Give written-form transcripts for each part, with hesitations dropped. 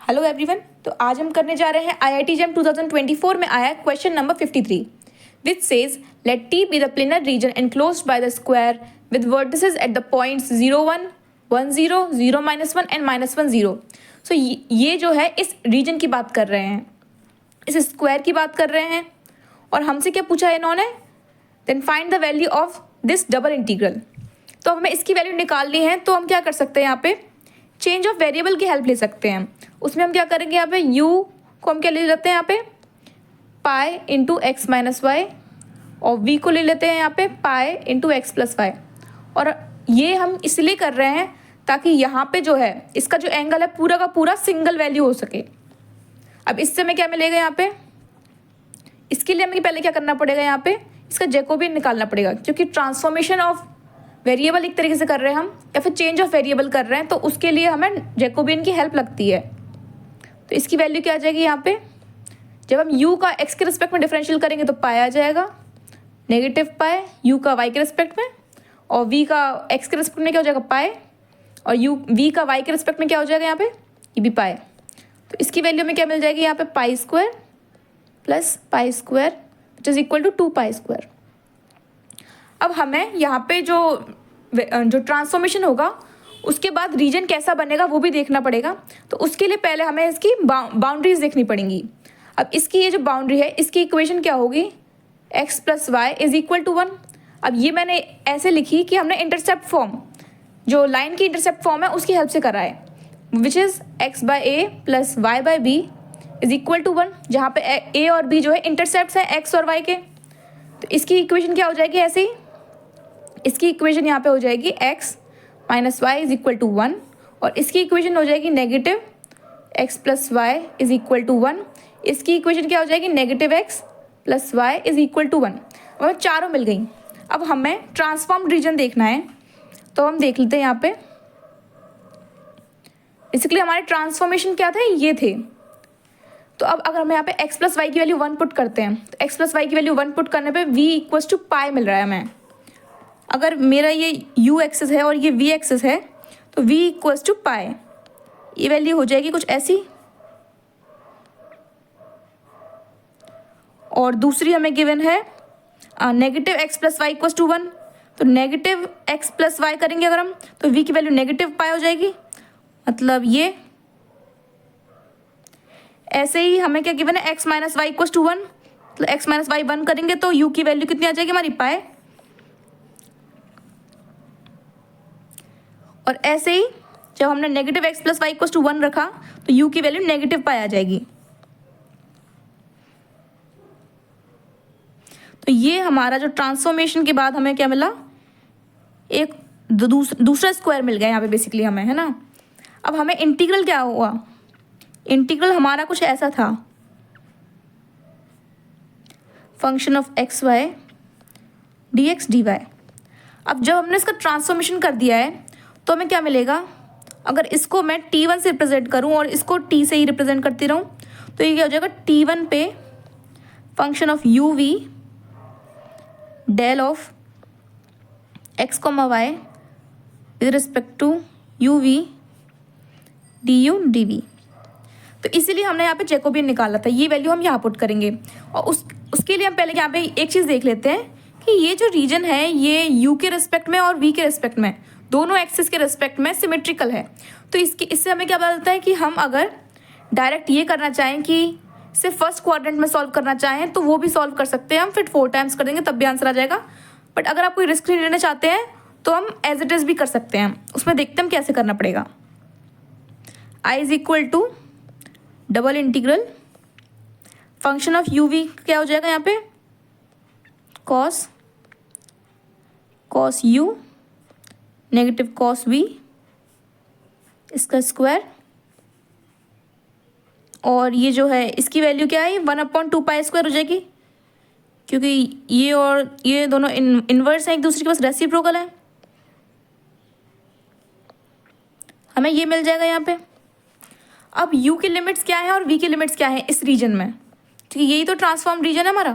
Hello everyone. तो आज हम करने जा रहे हैं IIT JEM 2024 में आया question number 53 which says let T be the planar region enclosed by the square with vertices at the points 0 1 1 0 0 -1 and -1 0। So ये जो है इस रीजन की बात कर रहे हैं, इस स्क्वायर की बात कर रहे हैं। और हमसे क्या पूछा है इन्होंने, then find the value of this double integral. तो हमें इसकी वैल्यू निकालनी है, तो हम क्या कर सकते हैं, यहाँ पे चेंज ऑफ वेरिएबल की हेल्प ले सकते हैं। उसमें हम क्या करेंगे, यहाँ पे u को हम क्या ले लेते हैं, यहाँ पे pi into X minus Y, और v को ले लेते हैं यहाँ पे pi into X plus Y. और ये हम इसलिए कर रहे हैं ताकि यहाँ पे जो है इसका जो एंगल है पूरा का पूरा सिंगल वैल्यू हो सके। अब इससे हमें क्या मिलेगा, यहाँ पे इसके लिए हमें पहले क्या करना पड़ेगा, यहाँ पे इसका जैकोबियन निकालना पड़ेगा, क्योंकि ट्रांसफॉर्मेशन ऑफ वेरिएबल एक तरीके से कर रहे हैं हम, या फिर चेंज ऑफ वेरिएबल कर रहे हैं, तो उसके लिए हमें जैकोबियन की हेल्प लगती है। तो इसकी वैल्यू क्या आ जाएगी, यहाँ पे जब हम u का x के रिस्पेक्ट में डिफरेंशियल करेंगे तो पाई आ जाएगा, नेगेटिव पाई u का y के रिस्पेक्ट में, और v का x के रिस्पेक्ट में क्या हो जाएगा पाई, और v का y के रिस्पेक्ट में क्या हो जाएगा यहाँ पे ये भी पाई। तो इसकी वैल्यू में क्या मिल जाएगी, यहाँ पे pi square plus pi square which is equal to 2 pi square. अब हमें यहाँ पे जो ट्रांसफॉर्मेशन होगा उसके बाद रीजन कैसा बनेगा वो भी देखना पड़ेगा। तो उसके लिए पहले हमें इसकी बाउंड्रीज देखनी पड़ेंगी। अब इसकी ये जो बाउंड्री है, इसकी इक्वेशन क्या होगी, x plus y is equal to 1। अब ये मैंने ऐसे लिखी कि हमने इंटरसेप्ट फॉर्म, जो लाइन की इंटरसेप्ट फॉर्म है उसकी हेल्प से करा है, which is x by a plus y by b is equal to 1, जहाँ पे a और b जो है इंटरसेप्ट हैं x और y के। तो इसकी इक्वेशन क्या हो जाएगी, ऐसे ही इसकी इक्वेशन यहाँ पे हो जाएगी x minus y is equal to 1, और इसकी इक्वेशन हो जाएगी negative x plus y is equal to 1। इसकी इक्वेशन क्या हो जाएगी, negative x plus y is equal to 1। अब हमें चारों मिल गई। अब हमें ट्रांसफॉर्म्ड रीजन देखना है, तो हम देख लेते हैं यहाँ पे। बेसिकली हमारे ट्रांसफॉर्मेशन क्या थे, ये थे। तो अब अगर हम यहाँ पे x प्लस वाई की वैल्यू 1 पुट करते हैं, तो x प्लस वाई की वैल्यू 1 पुट करने पे v इक्वल्स टू पाई मिल रहा है हमें। अगर मेरा ये u एक्सिस है और ये v एक्सिस है, तो v इक्वल्स टू पाई, ये वैल्यू हो जाएगी कुछ ऐसी। और दूसरी हमें गिवन है negative x plus y equals to 1, तो नेगेटिव एक्स प्लस वाई करेंगे अगर हम, तो v की वैल्यू नेगेटिव पाई हो जाएगी। मतलब ये ऐसे ही हमें क्या गिवन है, x minus y equals to 1, मतलब x माइनस वाई 1 करेंगे तो u की वैल्यू कितनी आ जाएगी हमारी, पाई। और ऐसे ही जब हमने negative x plus y equals to 1 रखा, तो u की वैल्यू नेगेटिव पाई आ जाएगी। तो ये हमारा जो ट्रांसफॉर्मेशन के बाद हमें क्या मिला, एक दूसरा स्क्वायर मिल गया यहाँ पे बेसिकली हमें, है ना। अब हमें इंटीग्रल क्या हुआ, इंटीग्रल हमारा कुछ ऐसा था, function of x y d x d y. अब जब हमने इसका ट्रांसफॉर्मेशन कर दिया है, तो हमें क्या मिलेगा, अगर इसको मैं t1 से रिप्रेजेंट करूं और इसको t से ही रिप्रेजेंट करती रहूं, तो ये क्या हो जाएगा, t1 पे function of u v del of x comma y with respect to u v d u d v. तो इसीलिए हमने यहाँ पे जैकोबियन निकाला था, ये वैल्यू हम यहाँ पुट करेंगे। और उसके लिए हम पहले यहाँ पे एक चीज़ देख लेते हैं कि ये जो रीजन है ये u के रिस्पेक्ट में और v के रिस्पेक्ट में, दोनों एक्सिस के रिस्पेक्ट में सिमेट्रिकल है। तो इससे हमें क्या पता चलता है कि हम अगर डायरेक्ट ये करना चाहें कि सिर्फ फर्स्ट क्वाड्रेंट में सॉल्व करना चाहें, तो वो भी सॉल्व कर सकते हैं हम, फिर 4 टाइम्स कर देंगे तब भी आंसर आ जाएगा। बट अगर आप कोई रिस्क नहीं लेना चाहते हैं, तो हम एज इट इज़ भी कर सकते हैं। उसमें देखते हैं हम कैसे करना पड़ेगा। I is equal to double integral function of u v क्या हो जाएगा यहाँ पे, cos u negative cos v इसका स्क्वायर, और ये जो है इसकी वैल्यू क्या है, 1/2 पाई स्क्वायर हो जाएगी, क्योंकि ये और ये दोनों इनवर्स हैं एक दूसरे के पास, रेसिप्रोकल है। हमें ये मिल जाएगा यहाँ पे। अब u की लिमिट्स क्या है और v की लिमिट्स क्या है इस रीजन में, ठीक है, यही तो ट्रांसफॉर्म रीजन है हमारा।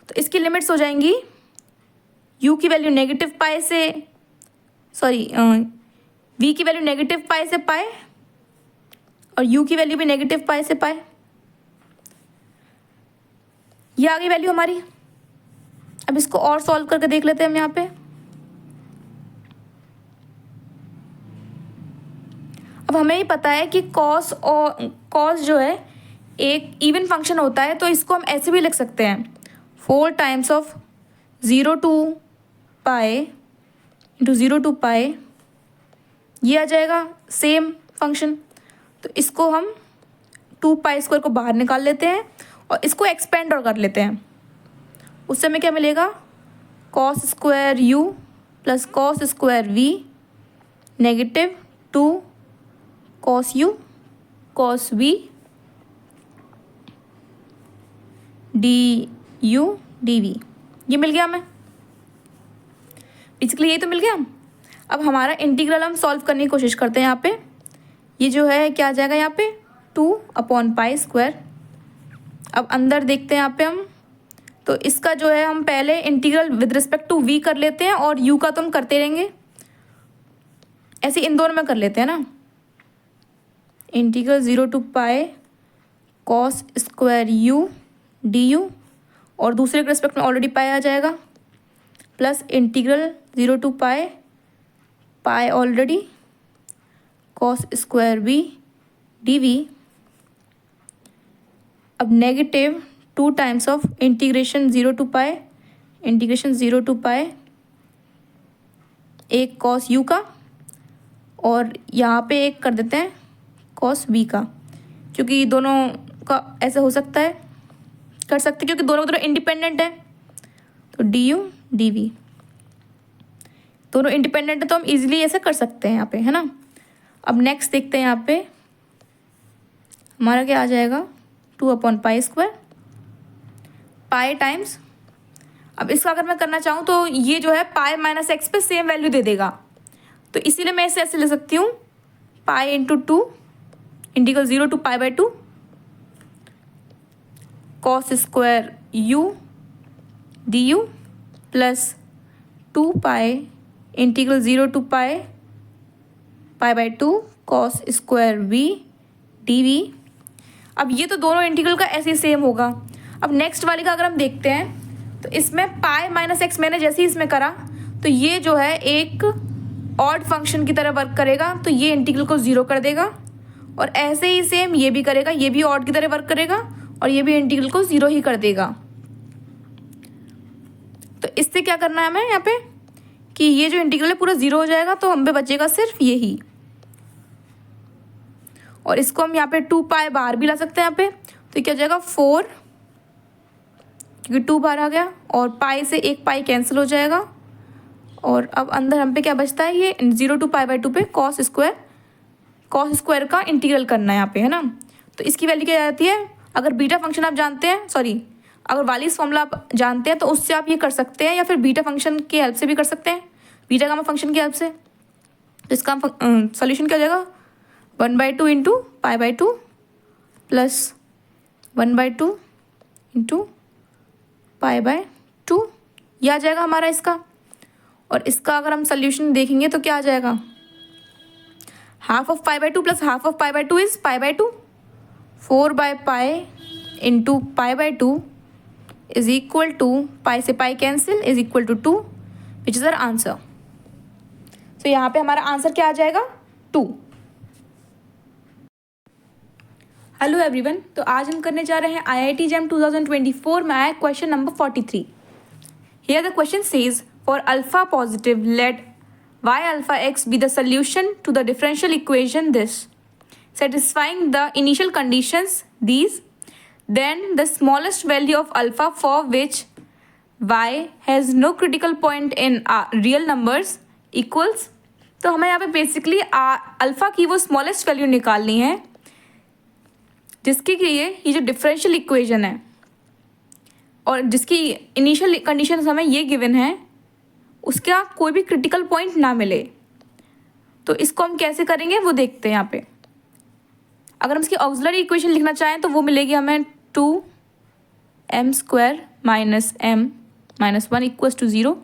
तो इसकी लिमिट्स हो जाएंगी, u की वैल्यू नेगेटिव पाई से, सॉरी v की वैल्यू नेगेटिव पाई से पाई, और u की वैल्यू भी नेगेटिव पाई से पाई। ये आ गई वैल्यू हमारी। अब इसको और सॉल्व करके देख लेते हैं हम यहाँ पे। अब हमें ही पता है कि कॉस और कॉस जो है एक इवन फंक्शन होता है, तो इसको हम ऐसे भी लिख सकते हैं 4 times of 0 to pi into 0 to पाई, ये आ जाएगा सेम फंक्शन। तो इसको हम 2 पाई स्क्वायर को बाहर निकाल लेते हैं और इसको एक्सपेंड और कर लेते हैं। उससे हमें क्या मिलेगा, cos square u plus cos square v negative 2 cos u cos v d u d v, ये मिल गया हमें। बेसिकली ये तो मिल गया। अब हमारा इंटीग्रल हम सॉल्व करने की कोशिश करते हैं यहाँ पे। ये जो है क्या आ जाएगा यहाँ पे 2/पाई स्क्वायर। अब अंदर देखते हैं यहाँ पे हम, तो इसका जो है हम पहले integral with respect to v कर लेते हैं और u का तो हम करते रहेंगे, ऐसे इन दोनों में कर लेते हैं ना। Integral 0 to pi cos square u d u, और दूसरे के रिस्पेक्ट में ऑलरेडी पाई आ जाएगा, plus integral 0 to pi pi already cos square v d v. अब negative 2 times of integration 0 to pi integration 0 to pi एक cos u का, और यहाँ पे एक कर देते हैं कॉस v का, क्योंकि दोनों का ऐसा हो सकता है, कर सकते क्योंकि दोनों इंडिपेंडेंट है। तो डी यू डी वी दोनों इंडिपेंडेंट है, तो हम इजीली ऐसे कर सकते हैं यहाँ पे, है ना। अब नेक्स्ट देखते हैं यहाँ पे हमारा क्या आ जाएगा 2/पाई स्क्वायर पाई टाइम्स। अब इसका अगर मैं करना चाहूँ तो ये जो है पाई माइनस एक्स पे सेम वैल्यू दे देगा, तो इसीलिए मैं इसे ऐसे ले सकती हूँ pi into 2 integral 0 to pi cos square u d u plus 2 pi integral 0 to pi cos square v d v. अब ये तो दोनों इंटीग्रल का ऐसे ही सेम होगा। अब नेक्स्ट वाली का अगर हम देखते हैं तो इसमें पाई माइनस एक्स मैंने जैसे ही इसमें करा, तो ये जो है एक ऑड फंक्शन की तरह वर्क करेगा, तो ये इंटीग्रल को 0 कर देगा, और ऐसे ही सेम ये भी करेगा, ये भी ऑड की तरह वर्क करेगा और ये भी इंटीग्रल को 0 ही कर देगा। तो इससे क्या करना है हमें यहाँ पे कि ये जो इंटीग्रल है पूरा 0 हो जाएगा, तो हम पे बचेगा सिर्फ यही, और इसको हम यहाँ पे 2 पाई बाहर भी ला सकते हैं यहाँ पे, तो क्या हो जाएगा 4, क्योंकि 2 बाहर आ गया, और पाई से एक पाई कैंसिल हो जाएगा, और अब अंदर हम पे क्या बचता है, ये 0 to पाई/2 पे कॉस स्क्वायर का इंटीग्रल करना है यहाँ पे, है ना। तो इसकी वैल्यू क्या जाती है, अगर बीटा फंक्शन आप जानते हैं, सॉरी अगर वालिस फॉर्मूला आप जानते हैं तो उससे आप ये कर सकते हैं, या फिर बीटा फंक्शन की हेल्प से भी कर सकते हैं, बीटा गामा फंक्शन की हेल्प से। तो इसका सॉल्यूशन क्या हो जाएगा 1/2 इंटू पाई/2 प्लस 1/2 इंटू पाई/2, यह आ जाएगा हमारा इसका। और इसका अगर हम सोल्यूशन देखेंगे तो क्या आ जाएगा, half of pi plus half of pi is pi, pi into pi is equal to pi से pi cancel is equal to 2, which is our answer. तो यहाँ पे हमारा आंसर क्या आ जाएगा 2। हेलो एवरीवन, तो आज हम करने जा रहे हैं IIT JAM 2024 में आया question number 43। Here the question says for alpha positive let y alpha x be the solution to the differential equation this, satisfying the initial conditions these, then the smallest value of alpha for which y has no critical point in real numbers equals। तो हमें यहाँ पे basically alpha की वो smallest value निकालनी है जिसके लिए ये जो डिफरेंशियल इक्वेशन है और जिसकी इनिशियल कंडीशंस हमें ये गिवन है उसका कोई भी क्रिटिकल पॉइंट ना मिले। तो इसको हम कैसे करेंगे वो देखते हैं यहाँ पे। अगर हम इसकी ऑक्सिलरी इक्वेशन लिखना चाहें तो वो मिलेगी हमें 2m² minus m minus 1 equals to 0।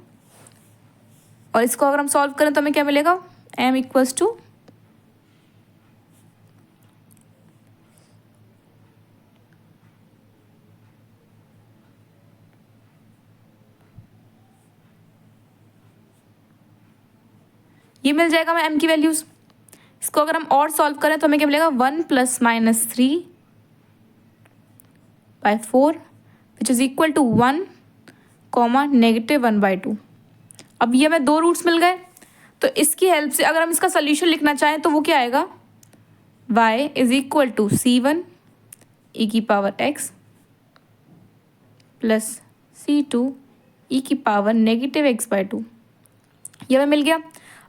और इसको अगर हम सॉल्व करें तो हमें क्या मिलेगा, m इक्वल्स टू ये मिल जाएगा हमें m की वैल्यूज़। इसको अगर हम और सॉल्व करें तो हमें क्या मिलेगा 1 + -3/4 विच इज़ इक्वल टू 1, -1/2। अब ये हमें 2 रूट्स मिल गए, तो इसकी हेल्प से अगर हम इसका सोल्यूशन लिखना चाहें तो वो क्या आएगा, y is equal to c1 e⁻x plus c2 e⁻−x/2। ये हमें मिल गया।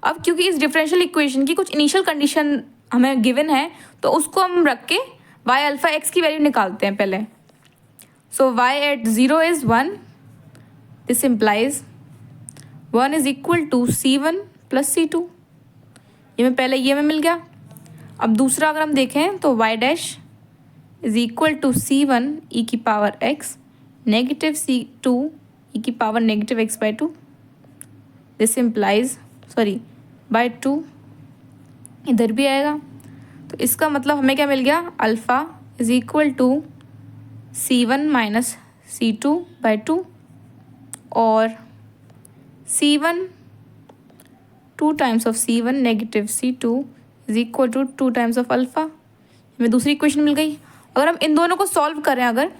अब क्योंकि इस डिफरेंशियल इक्वेशन की कुछ इनिशियल कंडीशन हमें गिवन है, तो उसको हम रख के y अल्फ़ा x की वैल्यू निकालते हैं पहले। So y at 0 is 1, this implies 1 is equal to c1 plus c2। ये हमें मिल गया। अब दूसरा अगर हम देखें तो y dash is equal to c1 e⁻x negative c2 e⁻−x/2, this implies by 2, इधर भी आएगा। तो इसका मतलब हमें क्या मिल गया, alpha is equal to c1 - c2/2 और c1 2 times of c1 negative c2 is equal to 2 times of alpha. हमें दूसरी इक्वेशन मिल गई। अगर हम इन दोनों को सॉल्व करें अगर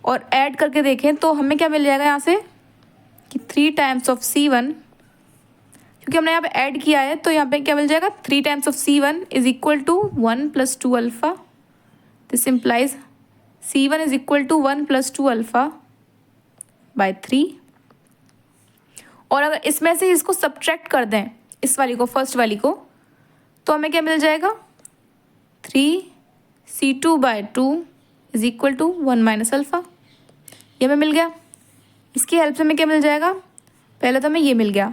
और ऐड करके देखें तो हमें क्या मिल जाएगा यहाँ से कि 3 टाइम्स ऑफ c1, क्योंकि हमने यहाँ पे ऐड किया है तो यहाँ पे क्या मिल जाएगा, 3 times of c1 is equal to 1 + 2 अल्फ़ा। This implies c1 is equal to 1 + 2 alpha by 3। और अगर इसमें से इसको सब्ट्रैक्ट कर दें, इस वाली को, फर्स्ट वाली को, तो हमें क्या मिल जाएगा, 3c2/2 is equal to 1 - alpha. ये हमें मिल गया। इसकी हेल्प से हमें क्या मिल जाएगा, पहले तो हमें ये मिल गया।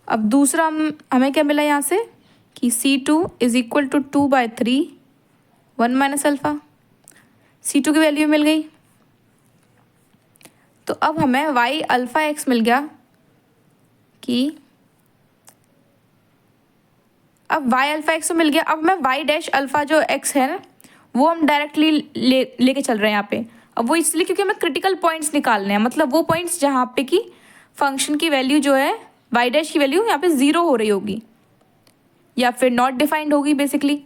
अब दूसरा हमें क्या मिला यहाँ से कि c2 is equal to 2/3 1 - alpha. c2 की वैल्यू मिल गई। तो अब हमें y अल्फ़ा x मिल गया कि अब y अल्फ़ा x तो मिल गया। अब हमें y डैश अल्फ़ा जो x है ना, वो हम डायरेक्टली लेके चल रहे हैं यहाँ पे। अब वो इसलिए क्योंकि हमें क्रिटिकल पॉइंट्स निकालने हैं, मतलब वो पॉइंट्स जहाँ पे कि फंक्शन की वैल्यू जो है, y डैश की वैल्यू यहाँ पे 0 हो रही होगी या फिर नॉट डिफाइंड होगी बेसिकली।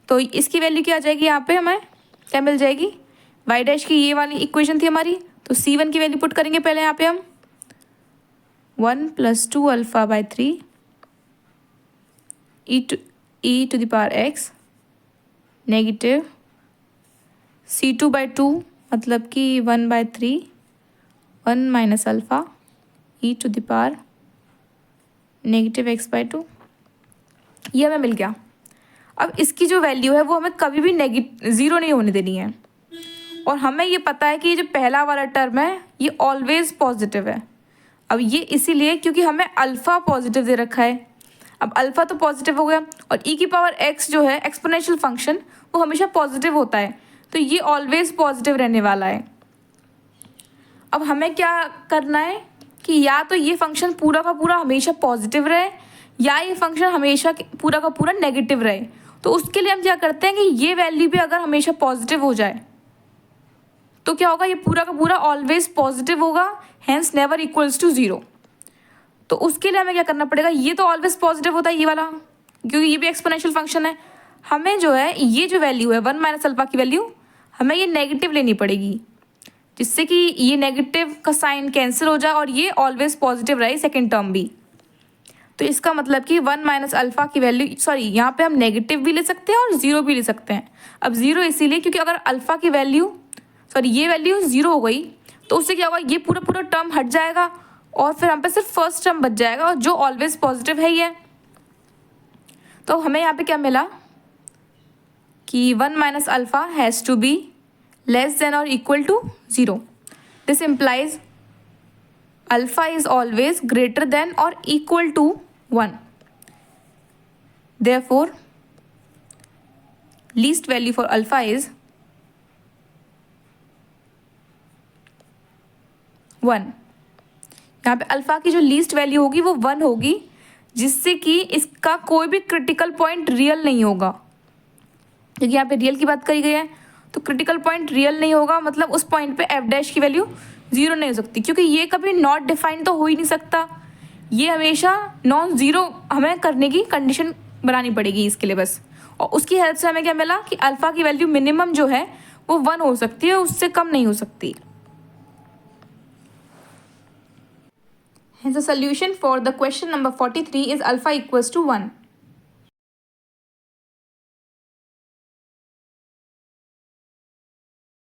तो इसकी वैल्यू क्या आ जाएगी, यहाँ पे हमें क्या मिल जाएगी, y डैश की ये वाली इक्वेशन थी हमारी, तो c1 की वैल्यू पुट करेंगे पहले यहाँ पे हम 1 + 2 alpha by 3 e⁻x negative c2/2 मतलब कि 1/3 1 - अल्फ़ा e⁻−x/2। ये हमें मिल गया। अब इसकी जो वैल्यू है वो हमें कभी भी 0 नहीं होने देनी है। और हमें ये पता है कि ये जो पहला वाला टर्म है ये ऑलवेज पॉजिटिव है। अब ये इसीलिए क्योंकि हमें अल्फ़ा पॉजिटिव दे रखा है। अब अल्फ़ा तो पॉजिटिव हो गया और e⁻x जो है एक्सपोनेंशियल फंक्शन, वो हमेशा पॉजिटिव होता है, तो ये ऑलवेज पॉजिटिव रहने वाला है। अब हमें क्या करना है कि या तो ये फंक्शन पूरा का पूरा हमेशा पॉजिटिव रहे या ये फंक्शन हमेशा पूरा का पूरा नेगेटिव रहे। तो उसके लिए हम क्या करते हैं कि ये वैल्यू भी अगर हमेशा पॉजिटिव हो जाए तो क्या होगा, ये पूरा का पूरा ऑलवेज पॉजिटिव होगा, हैंस नेवर इक्वल्स टू 0। तो उसके लिए हमें क्या करना पड़ेगा, ये तो ऑलवेज पॉजिटिव होता है ये वाला, क्योंकि ये भी एक्सपोनेंशियल फंक्शन है। हमें जो है ये जो वैल्यू है 1 - अल्फ़ा की वैल्यू, हमें ये नेगेटिव लेनी पड़ेगी, जिससे कि ये नेगेटिव का साइन कैंसिल हो जाए और ये ऑलवेज पॉजिटिव रहे सेकेंड टर्म भी। तो इसका मतलब कि 1 - अल्फ़ा की वैल्यू, यहाँ पे हम नेगेटिव भी ले सकते हैं और 0 भी ले सकते हैं। अब 0 इसीलिए क्योंकि अगर अल्फ़ा की वैल्यू ये वैल्यू 0 हो गई तो उससे क्या होगा, ये पूरा टर्म हट जाएगा और फिर हम पे सिर्फ फर्स्ट टर्म बच जाएगा और जो ऑलवेज पॉजिटिव है ये। तो हमें यहाँ पे क्या मिला कि 1 - alpha has to be less than और equal to 0। This implies alpha is always greater than और equal to 1। Therefore least value for alpha is 1। यहाँ पे अल्फ़ा की जो लीस्ट वैल्यू होगी वो 1 होगी, जिससे कि इसका कोई भी क्रिटिकल पॉइंट रियल नहीं होगा। क्योंकि यहाँ पे रियल की बात करी गई है तो क्रिटिकल पॉइंट रियल नहीं होगा, मतलब उस पॉइंट पे एफ डैश की वैल्यू ज़ीरो नहीं हो सकती, क्योंकि ये कभी नॉट डिफाइंड तो हो ही नहीं सकता। ये हमेशा नॉन ज़ीरो हमें करने की कंडीशन बनानी पड़ेगी इसके लिए बस। और उसकी हेल्प से हमें क्या मिला कि अल्फ़ा की वैल्यू मिनिमम जो है वो 1 हो सकती है, उससे कम नहीं हो सकती। Hence the solution for the question number 43 is alpha equals to 1.